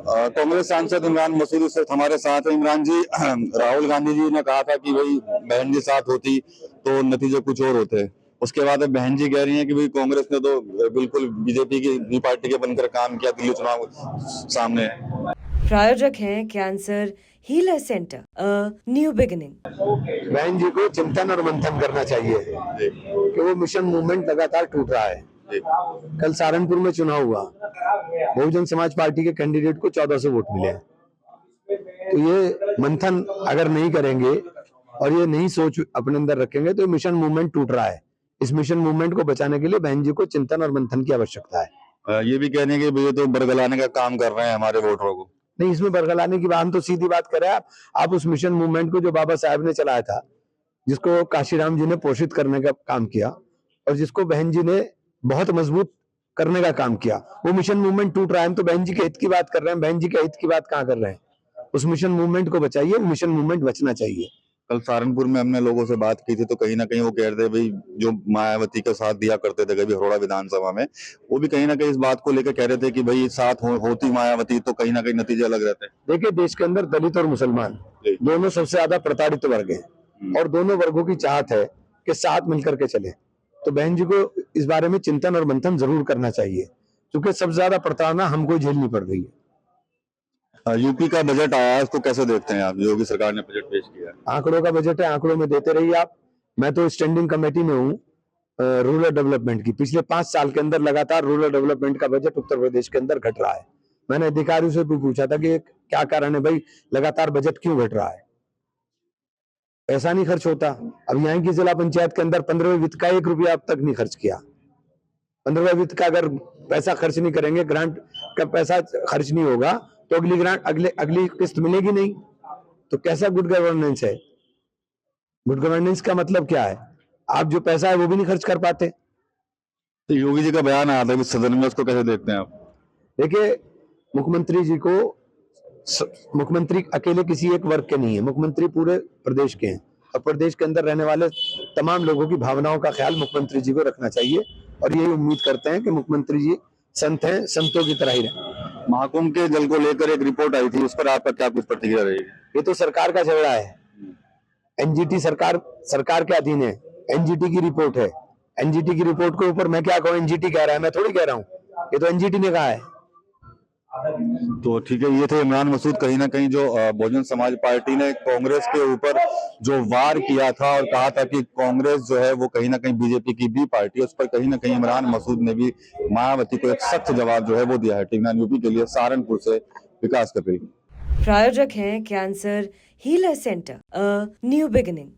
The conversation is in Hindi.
कांग्रेस सांसद इमरान मसूद इस वक्त हमारे साथ है। इमरान जी, राहुल गांधी जी ने कहा था कि भाई बहन जी साथ होती तो नतीजे कुछ और होते। उसके बाद अब बहन जी कह रही हैं कि भाई कांग्रेस ने तो बिल्कुल बीजेपी की भी पार्टी के बनकर काम किया दिल्ली चुनाव सामने। प्रायोजक हैं cancer healer centre, new beginning. बहन जी को चिंतन और मंथन करना चाहिए कि वो मिशन मूवमेंट लगातार टूट रहा है। कल सहारनपुर में चुनाव हुआ, बहुजन समाज पार्टी के कैंडिडेट को 1400 वोट मिले। तो ये मंथन अगर नहीं करेंगे और ये नहीं सोच अपने अंदर रखेंगे तो मिशन मूवमेंट टूट रहा है। इस मिशन मूवमेंट को बचाने के लिए बहन जी को चिंतन और मंथन की आवश्यकता है। ये भी कहने के ये तो बरगलाने का काम कर रहे हैं हमारे वोटरों को। नहीं, इसमें बरगलाने की बात, हम तो सीधी बात करें। आप उस मिशन मूवमेंट को जो बाबा साहब ने चलाया था, जिसको काशीराम जी ने पोषित करने का काम किया और जिसको बहन जी ने बहुत मजबूत करने का काम किया, वो मिशन मूवमेंट टूट रहा है। हम तो बहन जी के हित की बात कर रहे हैं, बहन जी के हित की बात कहाँ कर रहे हैं। उस मिशन मूवमेंट को बचाइए, मिशन मूवमेंट बचना चाहिए। कल सहारनपुर में हमने लोगों से बात की थी तो कहीं ना कहीं वो कह रहे थे भाई जो मायावती का साथ दिया करते थे कभी हरोड़ा विधानसभा में, वो भी कहीं ना कहीं इस बात को लेकर कह रहे थे कि भाई साथ होती मायावती तो कहीं ना कहीं नतीजे अलग रहते। देखिए, देश के अंदर दलित और मुसलमान दोनों सबसे ज्यादा प्रताड़ित वर्ग हैं और दोनों वर्गों की चाहत है कि साथ मिलकर के चले। तो बहन जी को इस बारे में चिंतन और मंथन जरूर करना चाहिए, क्योंकि सबसे ज्यादा प्रताड़ना हमको झेलनी पड़ रही है। यूपी का बजट आया है, उसको कैसे देखते हैं आप? योगी सरकार ने बजट पेश किया है। आंकड़ों का बजट है, आंकड़ों में देते रहिए आप। मैं तो स्टैंडिंग कमेटी में हूँ रूरल डेवलपमेंट की। पिछले 5 साल के अंदर लगातार रूरल डेवलपमेंट का बजट उत्तर प्रदेश के अंदर घट रहा है। मैंने अधिकारियों से भी पूछा था कि क्या कारण है भाई, लगातार बजट क्यों घट रहा है? पैसा नहीं खर्च होता। अब यहाँ की जिला पंचायत के अंदर 15वें वित्त का 1 रुपया अब तक नहीं खर्च किया। 15वें वित्त का अगर पैसा खर्च नहीं करेंगे, ग्रांट का पैसा खर्च नहीं होगा तो अगली ग्रांट अगली किस्त मिलेगी नहीं। तो कैसा गुड गवर्नेंस है? गुड गवर्नेंस का मतलब क्या है? आप जो पैसा है वो भी नहीं खर्च कर पाते। तो योगी जी का बयान आया था सदन में, उसको कैसे देखते हैं आप? देखिए, मुख्यमंत्री जी को, मुख्यमंत्री अकेले किसी एक वर्ग के नहीं है, मुख्यमंत्री पूरे प्रदेश के हैं और प्रदेश के अंदर रहने वाले तमाम लोगों की भावनाओं का ख्याल मुख्यमंत्री जी को रखना चाहिए। और यही उम्मीद करते हैं कि मुख्यमंत्री जी संत हैं, संतों की तरह ही रहें। महाकुंभ के जल को लेकर एक रिपोर्ट आई थी, उस पर आपका क्या कुछ प्रतिक्रिया रहेगी? ये तो सरकार का झगड़ा है। एनजीटी सरकार के अधीन है। एनजीटी की रिपोर्ट है। एनजीटी की रिपोर्ट के ऊपर मैं क्या कहूँ? एनजीटी कह रहा है, मैं थोड़ी कह रहा हूँ, ये तो एनजीटी ने कहा है। तो ठीक है, ये थे इमरान मसूद। कहीं ना कहीं जो बहुजन समाज पार्टी ने कांग्रेस के ऊपर जो वार किया था और कहा था कि कांग्रेस जो है वो कहीं ना कहीं बीजेपी की बी पार्टी है, उस पर कहीं ना कहीं इमरान मसूद ने भी मायावती को एक सख्त जवाब जो है वो दिया है। टीवी 9 यूपी के लिए सहारनपुर से विकास कपिल। प्रायोजक हैं cancer healer centre, new beginning.